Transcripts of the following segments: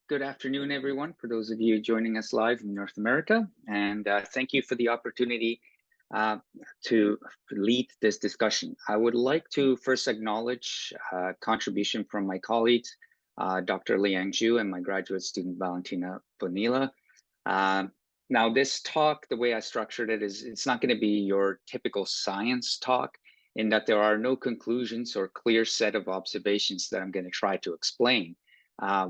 Good afternoon, everyone, for those of you joining us live in North America. And thank you for the opportunity to lead this discussion. I would like to first acknowledge contribution from my colleagues, Dr. Liang Zhu and my graduate student, Valentina Bonilla. Now, this talk, the way I structured it is it's not going to be your typical science talk in that there are no conclusions or clear set of observations that I'm going to try to explain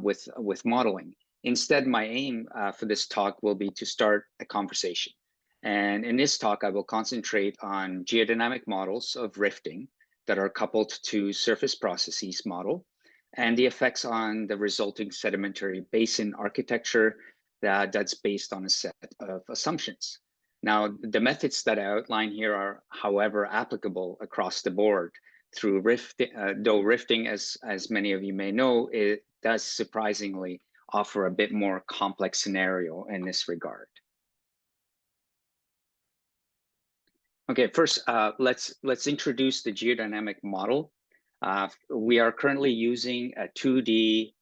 with modeling. Instead, my aim for this talk will be to start a conversation. And in this talk, I will concentrate on geodynamic models of rifting that are coupled to surface processes model and the effects on the resulting sedimentary basin architecture that's based on a set of assumptions. Now, the methods that I outline here are, however, applicable across the board through rifting, though rifting, as many of you may know, it does surprisingly offer a bit more complex scenario in this regard. Okay, first, let's introduce the geodynamic model. We are currently using a 2D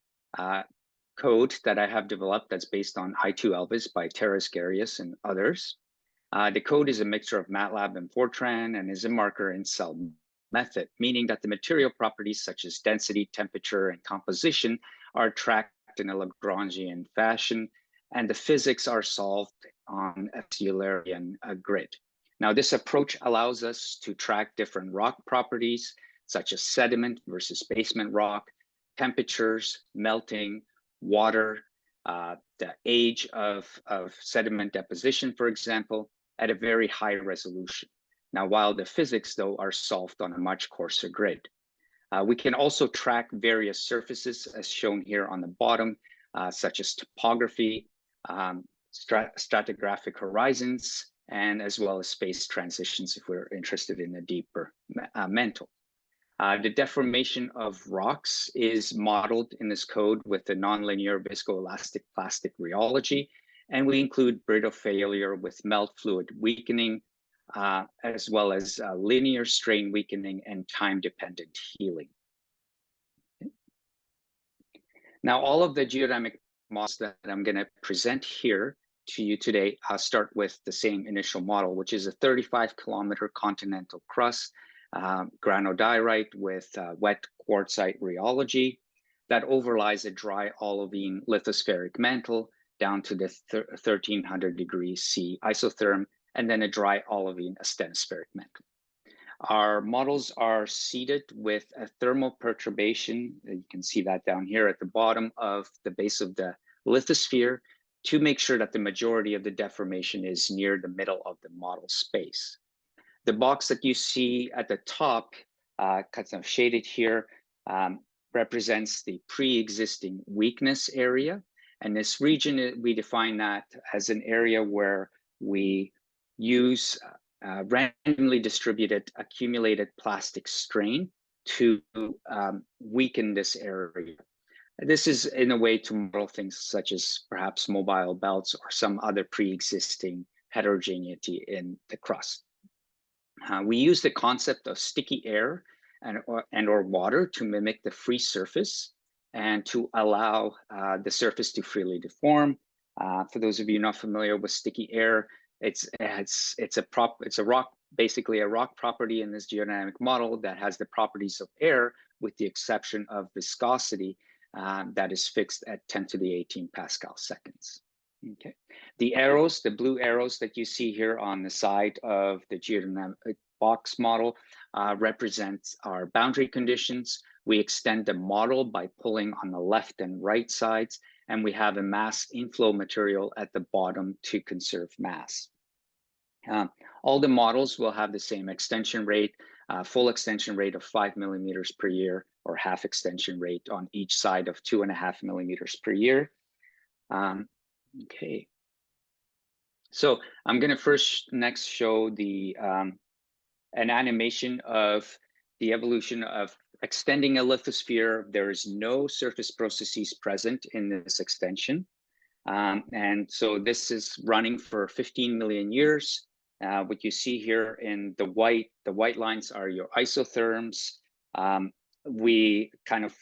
code that I have developed that's based on I2 Elvis by Teres Garius and others. The code is a mixture of MATLAB and Fortran and is a marker in cell method, meaning that the material properties such as density, temperature, and composition are tracked in a Lagrangian fashion, and the physics are solved on a Eulerian grid. Now, this approach allows us to track different rock properties, such as sediment versus basement rock, temperatures, melting, water, the age of sediment deposition, for example, at a very high resolution. Now, while the physics, though, are solved on a much coarser grid. We can also track various surfaces, as shown here on the bottom, such as topography, stratigraphic horizons, and as well as space transitions if we're interested in a deeper mantle. The deformation of rocks is modeled in this code with the nonlinear viscoelastic plastic rheology, and we include brittle failure with melt fluid weakening, as well as linear strain weakening and time-dependent healing. Okay. Now, all of the geodynamic models that I'm going to present here to you today start with the same initial model, which is a 35-kilometer continental crust, granodiorite with wet quartzite rheology that overlies a dry olivine lithospheric mantle down to the 1300 degrees C isotherm, and then a dry olivine astenospheric mantle. Our models are seeded with a thermal perturbation. You can see that down here at the bottom of the base of the lithosphere to make sure that the majority of the deformation is near the middle of the model space. The box that you see at the top, kind of shaded here, represents the pre-existing weakness area. And this region, we define that as an area where we use randomly distributed accumulated plastic strain to weaken this area. This is in a way to model things such as perhaps mobile belts or some other pre-existing heterogeneity in the crust. We use the concept of sticky air and or water to mimic the free surface and to allow the surface to freely deform. For those of you not familiar with sticky air, it's a rock, basically a rock property in this geodynamic model that has the properties of air with the exception of viscosity that is fixed at 10 to the 18 Pascal seconds. Okay, the arrows, the blue arrows that you see here on the side of the geodynamic box model represents our boundary conditions. We extend the model by pulling on the left and right sides, and we have a mass inflow material at the bottom to conserve mass. All the models will have the same extension rate, full extension rate of 5 millimeters per year, or half extension rate on each side of 2.5 millimeters per year. Okay, so I'm going to next show the an animation of the evolution of extending a lithosphere. There is no surface processes present in this extension, and so this is running for 15 million years. What you see here in the white lines are your isotherms. We kind of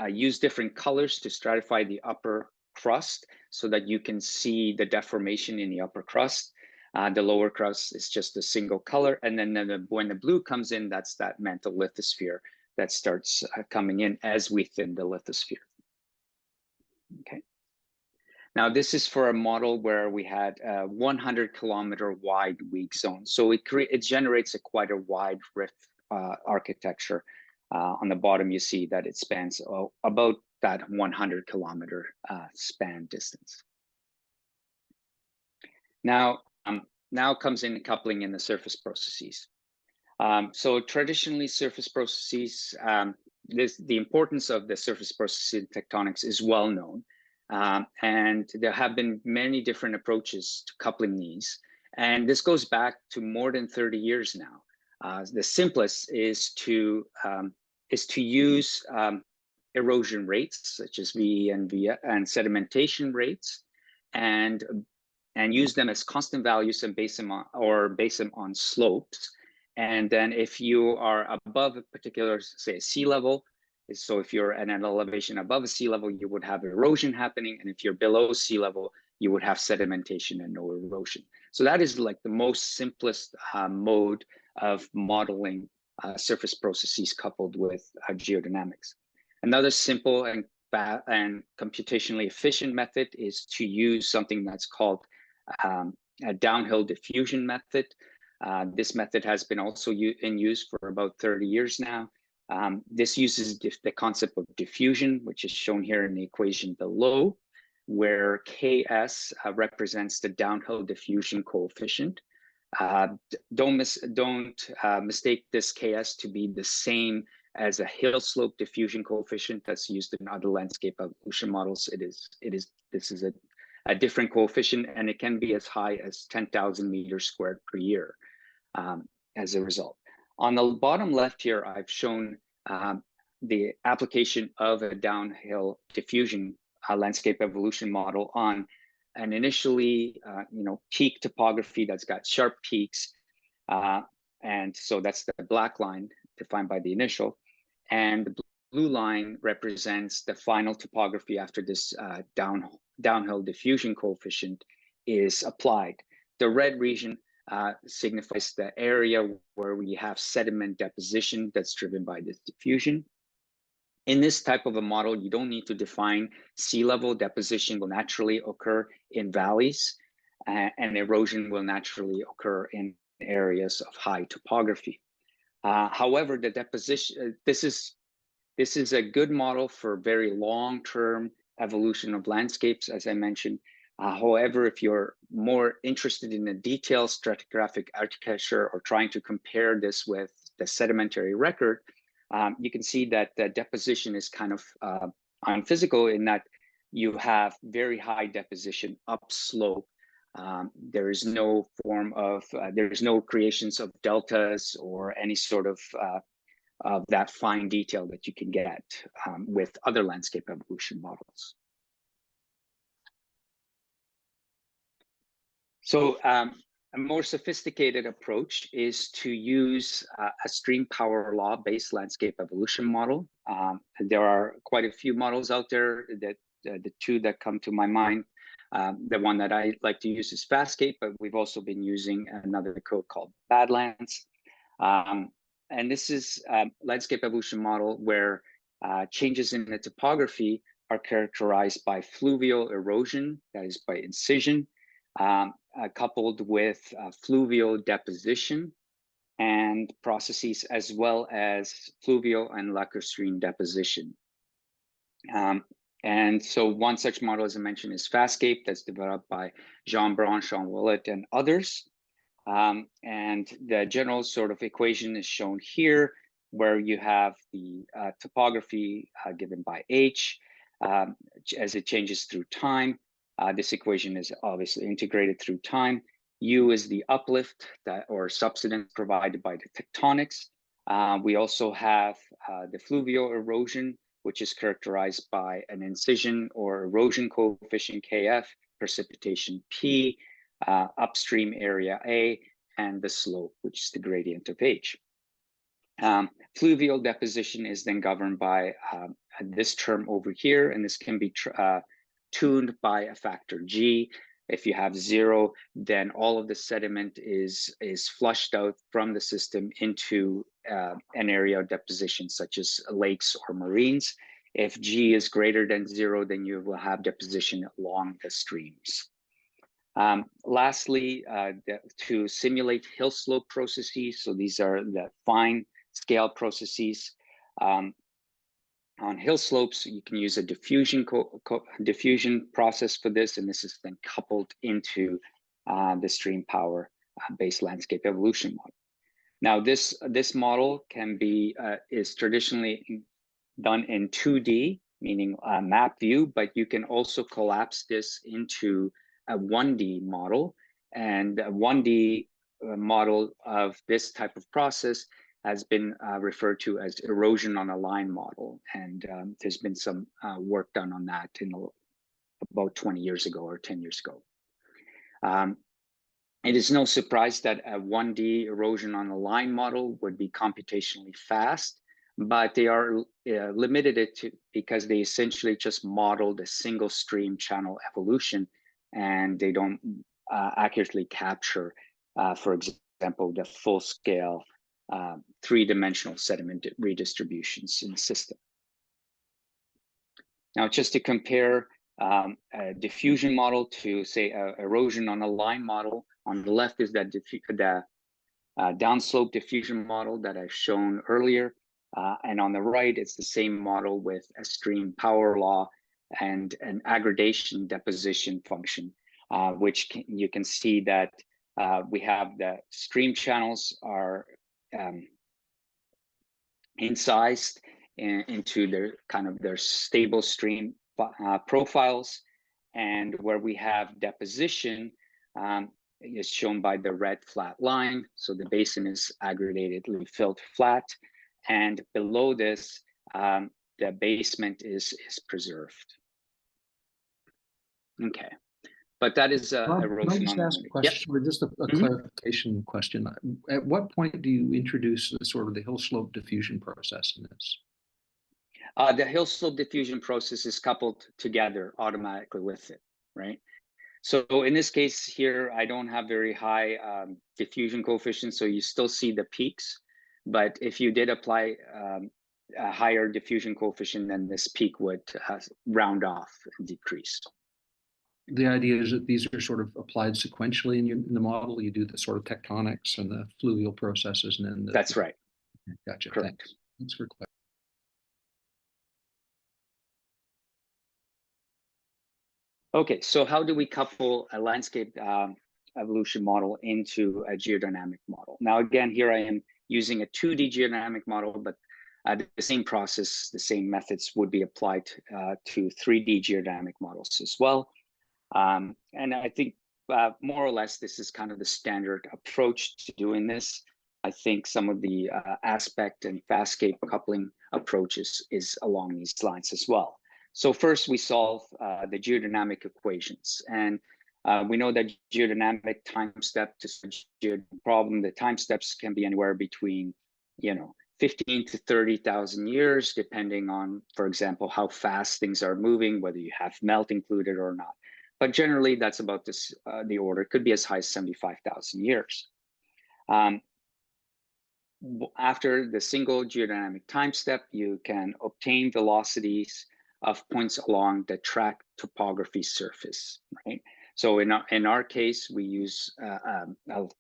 use different colors to stratify the upper crust so that you can see the deformation in the upper crust. The lower crust is just a single color. And then when the blue comes in, that's that mantle lithosphere that starts coming in as we thin the lithosphere. Okay. Now, this is for a model where we had a 100-kilometer wide weak zone. So it generates quite a wide rift architecture. On the bottom, you see that it spans about that 100-kilometer span distance. Now comes in coupling in the surface processes. So traditionally, surface processes, the importance of the surface processes in tectonics is well known. And there have been many different approaches to coupling these. And this goes back to more than 30 years now. The simplest is to use erosion rates, such as V and sedimentation rates, and use them as constant values and base them on slopes. And then if you are above a particular, say, sea level, so if you're at an elevation above a sea level, you would have erosion happening. And if you're below sea level, you would have sedimentation and no erosion. So that is like the most simplest mode of modeling surface processes coupled with geodynamics. Another simple and computationally efficient method is to use something that's called a downhill diffusion method. This method has been also in use for about 30 years now. This uses the concept of diffusion, which is shown here in the equation below, where Ks represents the downhill diffusion coefficient. Don't mistake this Ks to be the same as a hill slope diffusion coefficient that's used in other landscape evolution models. This is a different coefficient, and it can be as high as 10,000 meters squared per year as a result. On the bottom left here, I've shown the application of a downhill diffusion landscape evolution model on an initially, peak topography that's got sharp peaks. And so that's the black line defined by the initial. And the blue line represents the final topography after this downhill diffusion coefficient is applied. The red region signifies the area where we have sediment deposition that's driven by this diffusion. In this type of a model, you don't need to define sea level. Deposition will naturally occur in valleys, and erosion will naturally occur in areas of high topography. However, the deposition, this is a good model for very long-term evolution of landscapes, as I mentioned. However, if you're more interested in the detailed stratigraphic architecture or trying to compare this with the sedimentary record, you can see that the deposition is kind of unphysical in that you have very high deposition upslope. There is no there's no creations of deltas or any sort of that fine detail that you can get with other landscape evolution models. So a more sophisticated approach is to use a stream power law based landscape evolution model. There are quite a few models out there. That the two that come to my mind, the one that I like to use is Fastscape, but we've also been using another code called Badlands. And this is a landscape evolution model where changes in the topography are characterized by fluvial erosion, that is by incision, coupled with fluvial deposition and processes, as well as fluvial and lacustrine deposition. And so one such model, as I mentioned, is Fastscape, that's developed by Jean Branche, Jean Willett, and others. And the general sort of equation is shown here, where you have the topography given by H as it changes through time. This equation is obviously integrated through time. U is the uplift or subsidence provided by the tectonics. We also have the fluvial erosion, which is characterized by an incision or erosion coefficient Kf, precipitation P, upstream area A, and the slope, which is the gradient of H. Fluvial deposition is then governed by this term over here, and this can be tuned by a factor G. If you have 0, then all of the sediment is flushed out from the system into an area of deposition, such as lakes or marines. If G is greater than 0, then you will have deposition along the streams. Lastly, to simulate hill slope processes, so these are the fine scale processes. On hill slopes, you can use a diffusion process for this, and this is then coupled into the stream power based landscape evolution model. Now, this model can be is traditionally done in 2D, meaning a map view, but you can also collapse this into a 1D model, and a 1D model of this type of process has been referred to as erosion on a line model, and there's been some work done on that in about 20 years ago or 10 years ago. It is no surprise that a 1D erosion on a line model would be computationally fast, but they are limited it to because they essentially just modeled a single stream channel evolution, and they don't accurately capture, for example, the full scale 3-dimensional sediment redistributions in the system. Now, just to compare a diffusion model to, say, erosion on a line model, on the left is that the downslope diffusion model that I've shown earlier, and on the right, it's the same model with a stream power law and an aggregation deposition function, which you can see that we have the stream channels are incised into their stable stream profiles, and where we have deposition is shown by the red flat line. So the basin is aggregatedly filled flat, and below this, the basement is preserved. Okay. But that is erosion on the ask a question, or just a clarification question. At what point do you introduce the hill slope diffusion process in this? The hill slope diffusion process is coupled together automatically with it, right? So in this case here, I don't have very high diffusion coefficient, so you still see the peaks. But if you did apply a higher diffusion coefficient, then this peak would round off and decrease. The idea is that these are sort of applied sequentially in the model. You do the sort of tectonics and the fluvial processes, and then that's right. Gotcha. Correct. Thanks for clarifying. Okay, so how do we couple a landscape evolution model into a geodynamic model? Now, again, here I am using a 2D geodynamic model, but the same process, the same methods would be applied to 3D geodynamic models as well. And I think more or less, this is kind of the standard approach to doing this. I think some of the aspect and fastscape coupling approaches is along these lines as well. So first, we solve the geodynamic equations, and we know that geodynamic time step to geodynamic problem, the time steps can be anywhere between 15 to 30,000 years, depending on, for example, how fast things are moving, whether you have melt included or not. But generally, that's about this, the order. It could be as high as 75,000 years. After the single geodynamic time step, you can obtain velocities of points along the track topography surface, right? So in our case, we use a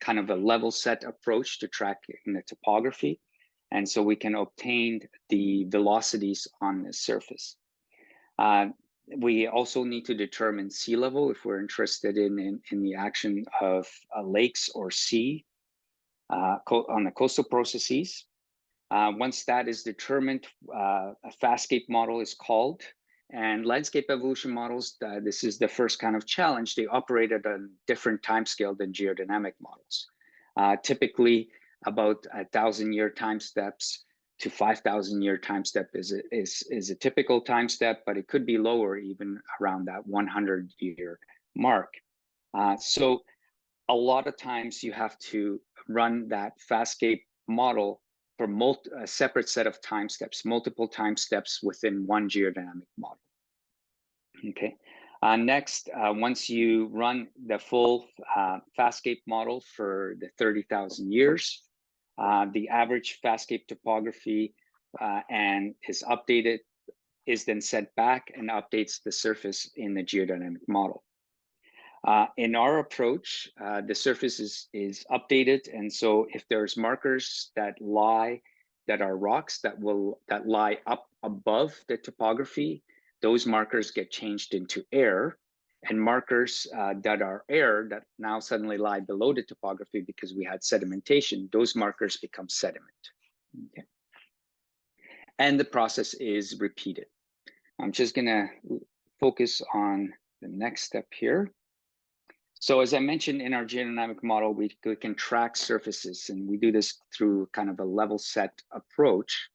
kind of a level set approach to tracking the topography. And so we can obtain the velocities on the surface. We also need to determine sea level if we're interested in the action of lakes or sea on the coastal processes. Once that is determined, a fastscape model is called. And landscape evolution models, this is the first kind of challenge. They operate at a different time scale than geodynamic models. Typically, about 1,000-year time steps to 5,000-year time step is a typical time step, but it could be lower, even around that 100-year mark. So a lot of times you have to run that fastscape model for a separate set of time steps, multiple time steps within one geodynamic model. Okay, Next, once you run the full Fastscape model for the 30,000 years, the average Fastscape topography and is then sent back and updates the surface in the geodynamic model. In our approach, the surface is updated, and so if there's markers that are rocks that lie up above the topography, those markers get changed into air, and markers that are air that now suddenly lie below the topography because we had sedimentation, those markers become sediment. Okay. And the process is repeated. I'm just gonna focus on the next step here. So as I mentioned, in our geodynamic model, we can track surfaces, and we do this through kind of a level set approach.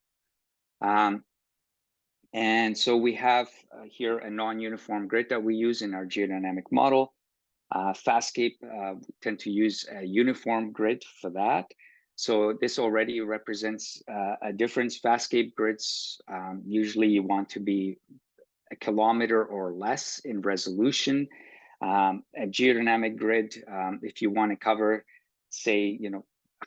And so we have here a non-uniform grid that we use in our geodynamic model. Fastscape, we tend to use a uniform grid for that. So this already represents a difference. Fastscape grids, usually you want to be a kilometer or less in resolution. A geodynamic grid, if you want to cover, say,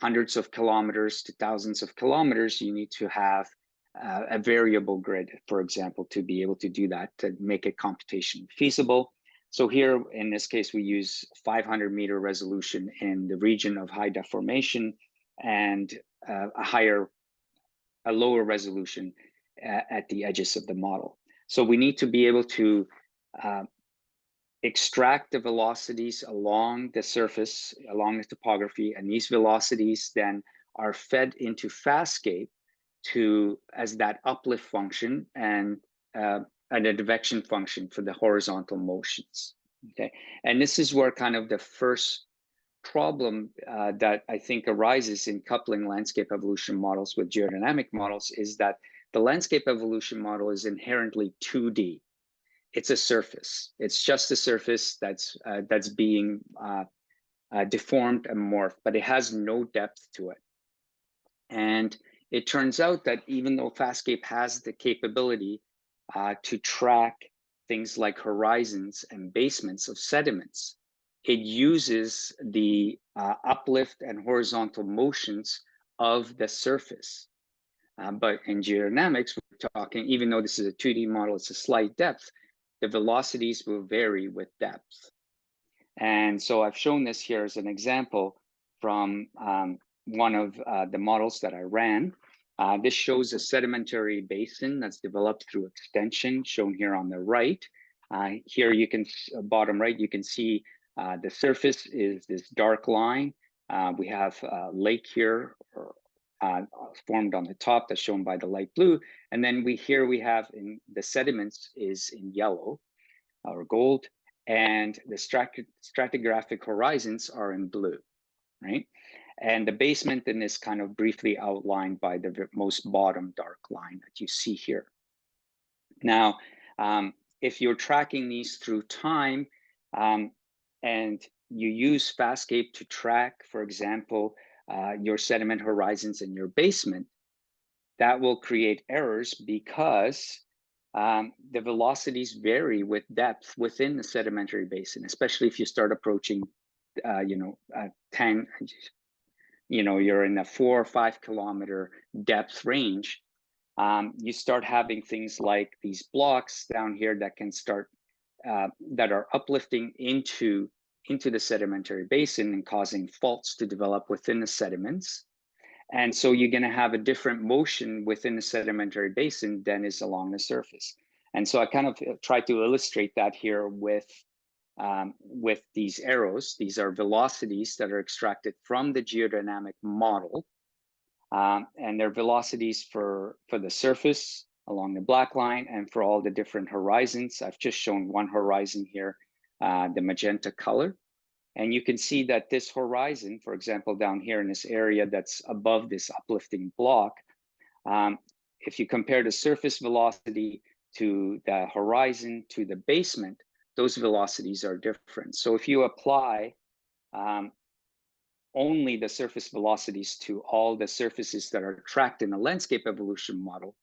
hundreds of kilometers to thousands of kilometers, you need to have a variable grid, for example, to be able to do that, to make a computation feasible. So here, in this case, we use 500-meter resolution in the region of high deformation and a lower resolution at the edges of the model. So we need to be able to extract the velocities along the surface, along the topography, and these velocities then are fed into Fastscape as that uplift function and an advection function for the horizontal motions. Okay, and this is where kind of the first problem that I think arises in coupling landscape evolution models with geodynamic models is that the landscape evolution model is inherently 2D. It's a surface. It's just a surface that's being deformed and morphed, but it has no depth to it. And it turns out that even though Fastscape has the capability to track things like horizons and basements of sediments, it uses the uplift and horizontal motions of the surface. But in geodynamics, we're talking, even though this is a 2D model, it's a slight depth, the velocities will vary with depth. And so I've shown this here as an example from one of the models that I ran. This shows a sedimentary basin that's developed through extension, shown here on the right. Here you can, bottom right, you can see the surface is this dark line. We have a lake here formed on the top that's shown by the light blue. And then we have in the sediments is in yellow or gold, and the stratigraphic horizons are in blue, right? And the basement then is kind of briefly outlined by the most bottom dark line that you see here. Now, if you're tracking these through time and you use Fastscape to track, for example, your sediment horizons in your basement, that will create errors because the velocities vary with depth within the sedimentary basin, especially if you start approaching, 10, you're in a 4 or 5 kilometer depth range. You start having things like these blocks down here that can start, that are uplifting into the sedimentary basin and causing faults to develop within the sediments. And so you're going to have a different motion within the sedimentary basin than is along the surface. And so I kind of try to illustrate that here with these arrows. These are velocities that are extracted from the geodynamic model. And they're velocities for the surface along the black line and for all the different horizons. I've just shown one horizon here, the magenta color. And you can see that this horizon, for example, down here in this area that's above this uplifting block, if you compare the surface velocity to the horizon to the basement, those velocities are different. So if you apply only the surface velocities to all the surfaces that are tracked in the landscape evolution model,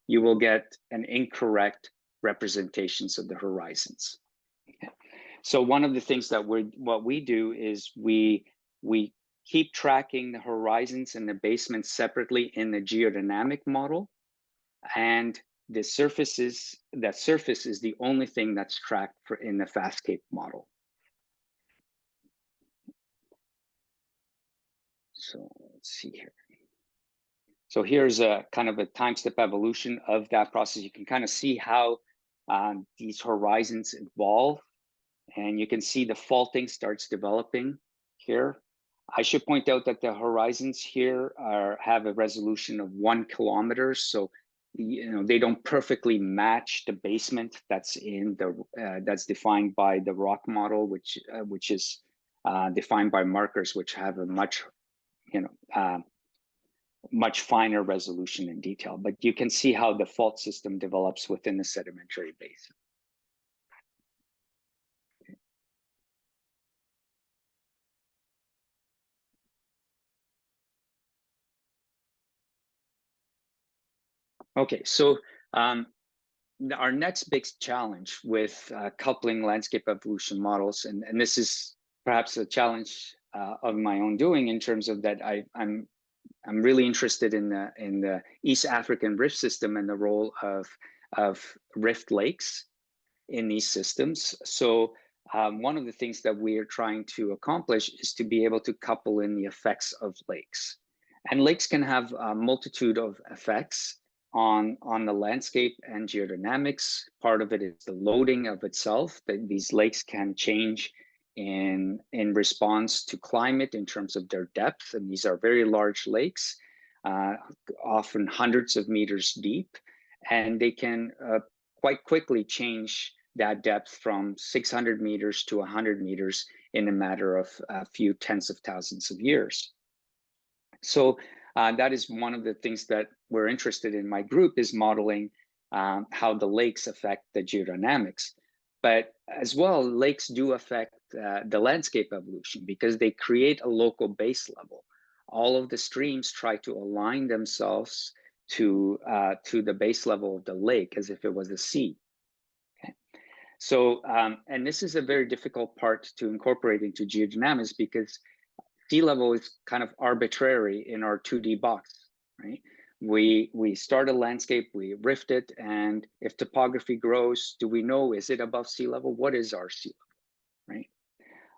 you will get an incorrect representations of the horizons. So one of the things that what we do is we keep tracking the horizons and the basements separately in the geodynamic model, and the surface is the only thing that's tracked in the Fastcape model. So let's see here. So here's a kind of a time step evolution of that process. You can kind of see how these horizons evolve, and you can see the faulting starts developing here. I should point out that the horizons here have a resolution of 1 kilometer, so they don't perfectly match the basement that's in the that's defined by the rock model, which is defined by markers which have a much much finer resolution and detail. But you can see how the fault system develops within the sedimentary basin. Okay, so our next big challenge with coupling landscape evolution models, and this is perhaps a challenge of my own doing in terms of that I'm really interested in the East African rift system and the role of rift lakes in these systems. So one of the things that we are trying to accomplish is to be able to couple in the effects of lakes. And lakes can have a multitude of effects on the landscape and geodynamics. Part of it is the loading of itself, that these lakes can change in response to climate in terms of their depth. And these are very large lakes, often hundreds of meters deep, and they can quite quickly change that depth from 600 meters to 100 meters in a matter of a few tens of thousands of years. So that is one of the things that we're interested in. My group is modeling how the lakes affect the geodynamics. But as well, lakes do affect the landscape evolution because they create a local base level. All of the streams try to align themselves to the base level of the lake as if it was a sea. Okay. So, and this is a very difficult part to incorporate into geodynamics because sea level is kind of arbitrary in our 2D box, right? We start a landscape, we rift it, and if topography grows, do we know, is it above sea level? What is our sea level,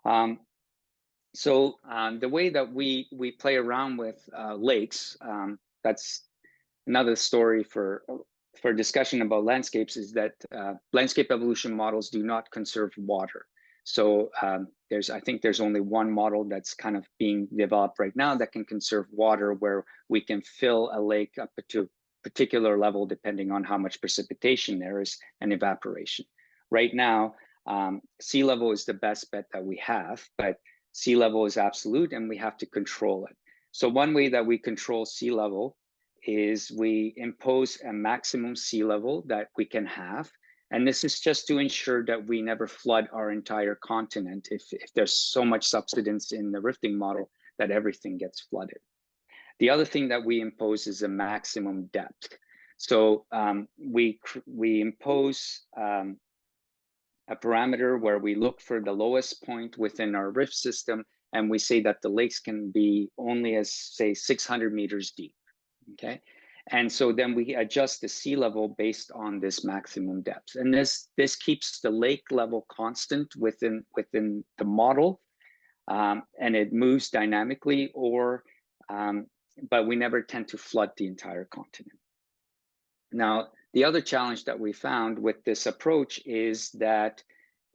right? So the way that we play around with lakes, that's another story for discussion about landscapes, is that landscape evolution models do not conserve water. So I think there's only one model that's kind of being developed right now that can conserve water, where we can fill a lake up to a particular level depending on how much precipitation there is and evaporation. Right now, sea level is the best bet that we have, but sea level is absolute and we have to control it. So one way that we control sea level is we impose a maximum sea level that we can have. And this is just to ensure that we never flood our entire continent if there's so much subsidence in the rifting model that everything gets flooded. The other thing that we impose is a maximum depth. So we impose a parameter where we look for the lowest point within our rift system, and we say that the lakes can be only as, say, 600 meters deep, okay? And so then we adjust the sea level based on this maximum depth. And this keeps the lake level constant within the model, and it moves dynamically, but we never tend to flood the entire continent. Now, the other challenge that we found with this approach is that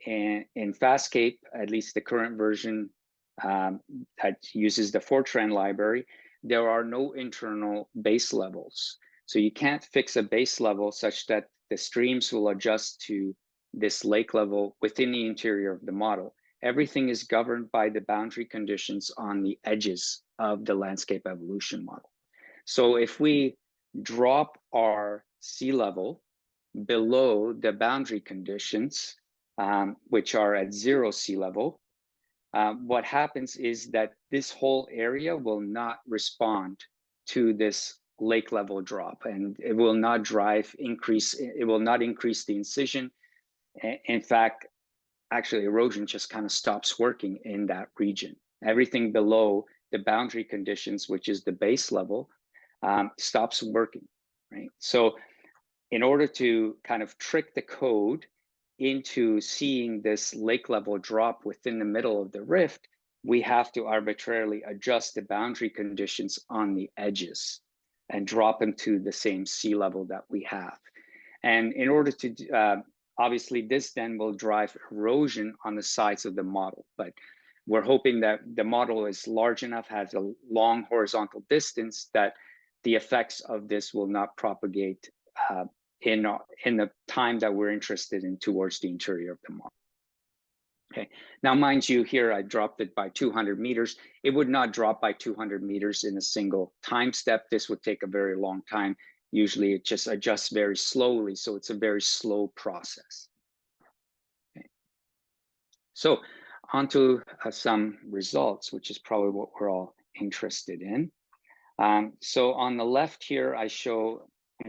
in Fastcape, at least the current version that uses the Fortran library, there are no internal base levels. So you can't fix a base level such that the streams will adjust to this lake level within the interior of the model. Everything is governed by the boundary conditions on the edges of the landscape evolution model. So if we drop our sea level below the boundary conditions, which are at 0 sea level, what happens is that this whole area will not respond to this lake level drop, and it will not increase the incision. In fact, actually erosion just kind of stops working in that region. Everything below the boundary conditions, which is the base level, stops working, right? So in order to kind of trick the code into seeing this lake level drop within the middle of the rift, we have to arbitrarily adjust the boundary conditions on the edges and drop them to the same sea level that we have. And in order to, obviously this then will drive erosion on the sides of the model, but we're hoping that the model is large enough, has a long horizontal distance, that the effects of this will not propagate in the time that we're interested in towards the interior of the model. Okay, now mind you, here I dropped it by 200 meters. It would not drop by 200 meters in a single time step. This would take a very long time. Usually it just adjusts very slowly, so it's a very slow process. Okay. So onto some results, which is probably what we're all interested in. So on the left here, I'm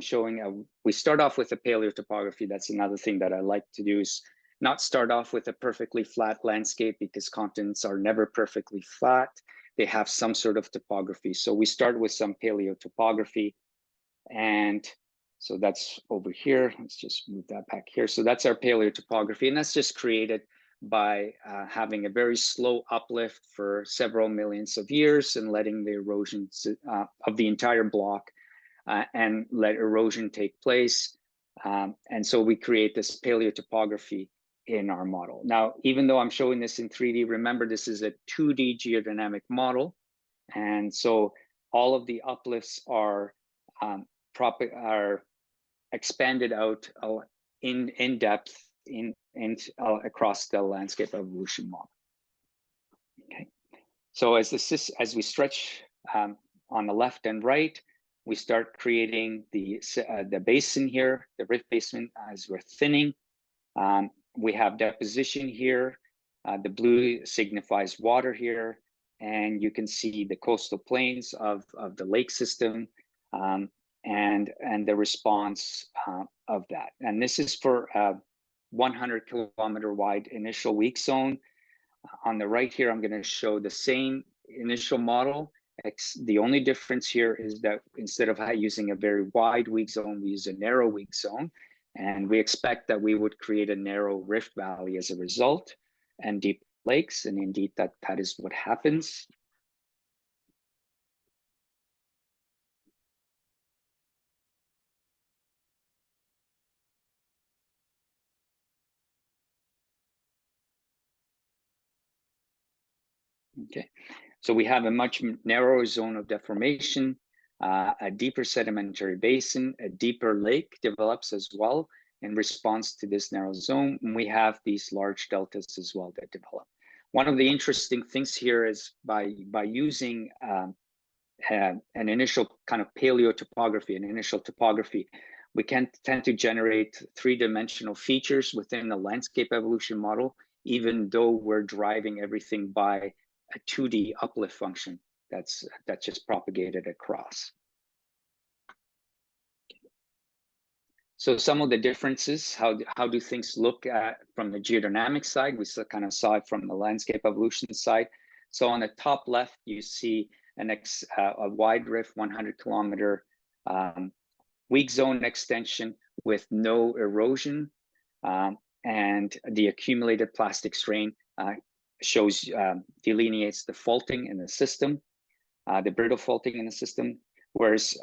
showing, we start off with a paleotopography. That's another thing that I like to do, is not start off with a perfectly flat landscape, because continents are never perfectly flat. They have some sort of topography. So we start with some paleotopography. And so that's over here. Let's just move that back here. So that's our paleotopography. And that's just created by having a very slow uplift for several millions of years and letting the erosion of the entire block and let erosion take place. And so we create this paleotopography in our model. Now, even though I'm showing this in 3D, remember this is a 2D geodynamic model. And so all of the uplifts are expanded out in depth across the landscape evolution model. Okay, so as we stretch on the left and right, we start creating the basin here, the rift basin, as we're thinning. We have deposition here. The blue signifies water here, and you can see the coastal plains of the lake system. And the response of that. And this is for a 100 kilometer wide initial weak zone. On the right here, I'm going to show the same initial model. The only difference here is that instead of using a very wide weak zone, we use a narrow weak zone. And we expect that we would create a narrow rift valley as a result, and deep lakes. And indeed, that is what happens. Okay, so we have a much narrower zone of deformation, a deeper sedimentary basin, a deeper lake develops as well in response to this narrow zone. And we have these large deltas as well that develop. One of the interesting things here is by using an initial kind of paleotopography, an initial topography, we can tend to generate three-dimensional features within the landscape evolution model, even though we're driving everything by a 2D uplift function that's just propagated across. So some of the differences, how do things look at from the geodynamic side? We kind of saw it from the landscape evolution side. So on the top left, you see a wide rift 100 kilometer weak zone extension with no erosion, and the accumulated plastic strain delineates the faulting in the system, the brittle faulting in the system. Whereas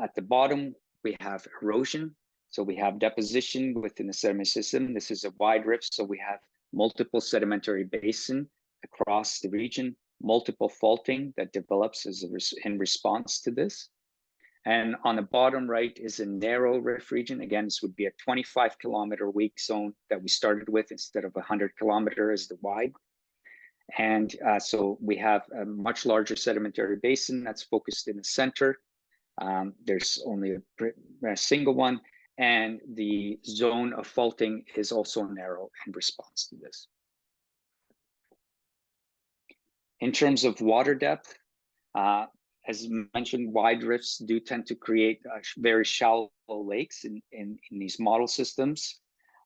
at the bottom, we have erosion. So we have deposition within the sediment system. This is a wide rift, so we have multiple sedimentary basin across the region, multiple faulting that develops in response to this. And on the bottom right is a narrow rift region. Again, this would be a 25 kilometer weak zone that we started with instead of 100 kilometer as the wide. And so we have a much larger sedimentary basin that's focused in the center. There's only a single one, and the zone of faulting is also narrow in response to this. In terms of water depth, as mentioned, wide rifts do tend to create very shallow lakes in these model systems.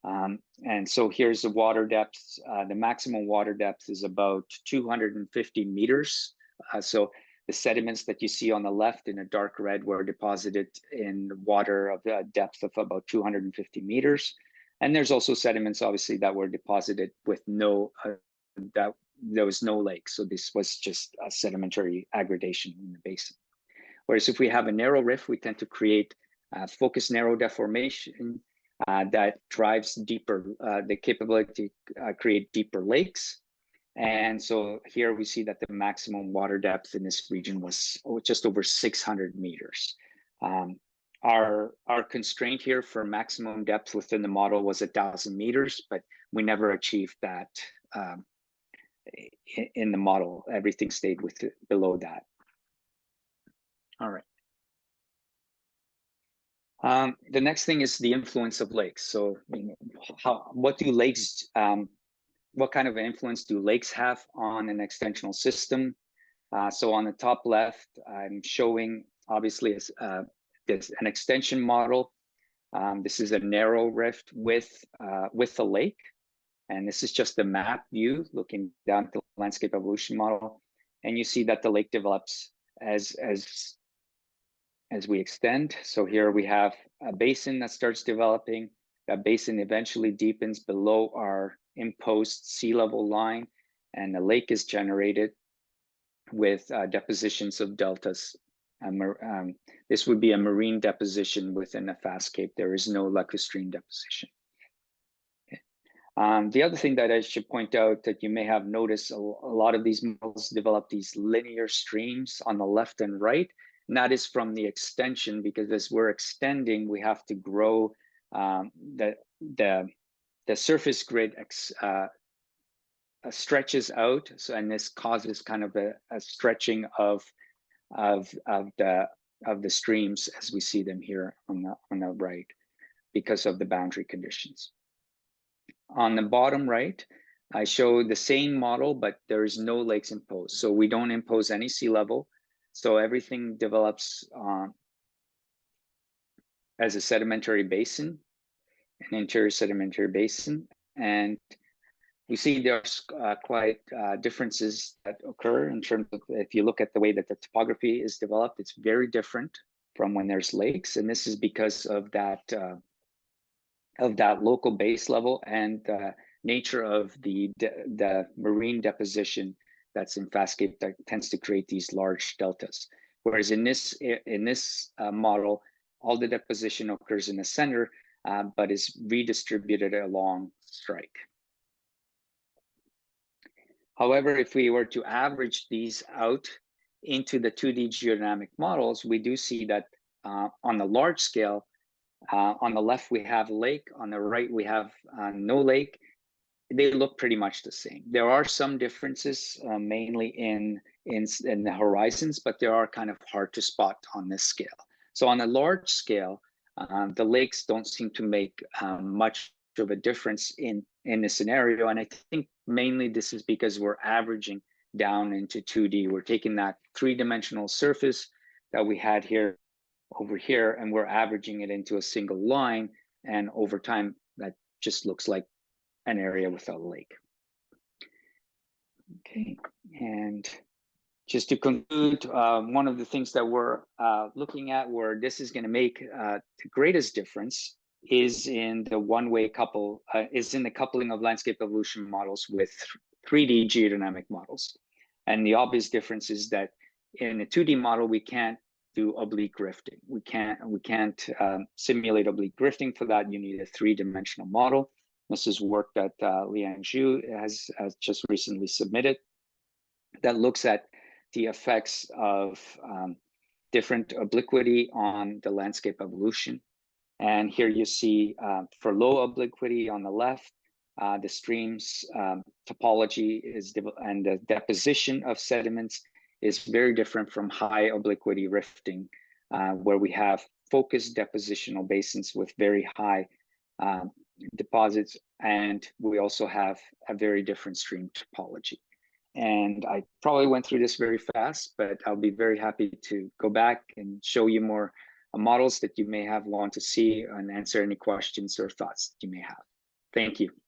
And so here's the water depth. The maximum water depth is about 250 meters. So the sediments that you see on the left in a dark red were deposited in water of a depth of about 250 meters. And there's also sediments, obviously, that were deposited with there was no lake. So this was just a sedimentary aggregation in the basin. Whereas if we have a narrow rift, we tend to create focused narrow deformation that drives deeper, the capability to create deeper lakes. And so here we see that the maximum water depth in this region was just over 600 meters. Our constraint here for maximum depth within the model was 1,000 meters, but we never achieved that in the model. Everything stayed below that. All right. The next thing is the influence of lakes. So, what do lakes? What kind of influence do lakes have on an extensional system? So on the top left, I'm showing obviously there's an extension model. This is a narrow rift with a lake, and this is just the map view looking down the landscape evolution model, and you see that the lake develops as we extend. So here we have a basin that starts developing. That basin eventually deepens below our imposed sea level line, and a lake is generated with depositions of deltas. This would be a marine deposition within a fast cape. There is no lacustrine deposition. Okay. The other thing that I should point out that you may have noticed, a lot of these models develop these linear streams on the left and right. And that is from the extension, because as we're extending, we have to grow the surface grid stretches out. So, and this causes kind of a stretching of the streams as we see them here on the right, because of the boundary conditions. On the bottom right, I show the same model, but there is no lakes imposed. So we don't impose any sea level. So everything develops as a sedimentary basin, an interior sedimentary basin. And you see there's quite differences that occur in terms of, if you look at the way that the topography is developed, it's very different from when there's lakes. And this is because of that local base level and the nature of the marine deposition that's in fast cape that tends to create these large deltas. Whereas in this model, all the deposition occurs in the center, but is redistributed along strike. However, if we were to average these out into the 2D geodynamic models, we do see that on the large scale, on the left we have lake, on the right we have no lake. They look pretty much the same. There are some differences, mainly in the horizons, but they are kind of hard to spot on this scale. So on a large scale, the lakes don't seem to make much of a difference in this scenario. And I think mainly this is because we're averaging down into 2D. We're taking that three-dimensional surface that we had here over here, and we're averaging it into a single line. And over time, that just looks like an area without a lake. Okay, and just to conclude, one of the things that we're looking at where this is going to make the greatest difference is in the one-way couple, is in the coupling of landscape evolution models with 3D geodynamic models. And the obvious difference is that in a 2D model, we can't do oblique rifting. We can't simulate oblique rifting. For that, you need a three-dimensional model. This is work that Liang Zhu has just recently submitted that looks at the effects of different obliquity on the landscape evolution. And here you see for low obliquity on the left, the streams topology and the deposition of sediments is very different from high obliquity rifting, where we have focused depositional basins with very high deposits, and we also have a very different stream topology. And I probably went through this very fast, but I'll be very happy to go back and show you more models that you may want to see and answer any questions or thoughts that you may have. Thank you.